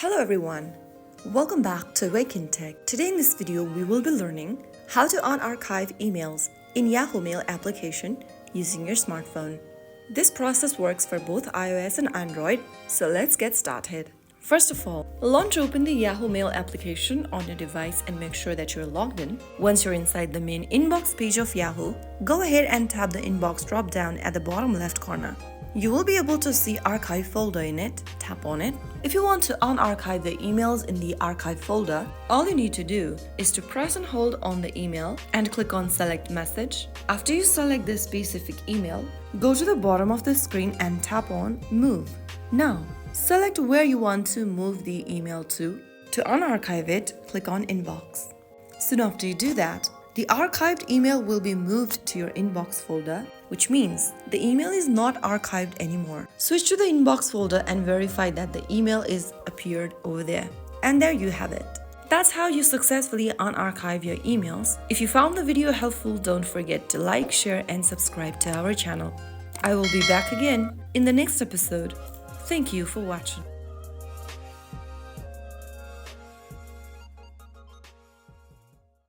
Hello everyone, welcome back to Wake&Tech. Today in this video we will be learning how to unarchive emails in Yahoo Mail application using your smartphone. This process works for both iOS and Android, so let's get started. First of all, launch open the Yahoo Mail application on your device and make sure that you're logged in. Once you're inside the main inbox page of Yahoo, go ahead and tap the inbox drop down at the bottom left corner. You will be able to see archive folder in it. Tap on it. If you want to unarchive the emails in the archive folder, all you need to do is to press and hold on the email and click on select message. After you select this specific email, go to the bottom of the screen and tap on move. Now, select where you want to move the email to. To unarchive it, click on inbox. Soon after you do that, the archived email will be moved to your inbox folder, which means the email is not archived anymore. Switch to the inbox folder and verify that the email is appeared over there. And there you have it. That's how you successfully unarchive your emails. If you found the video helpful, don't forget to like, share, and subscribe to our channel. I will be back again in the next episode. Thank you for watching.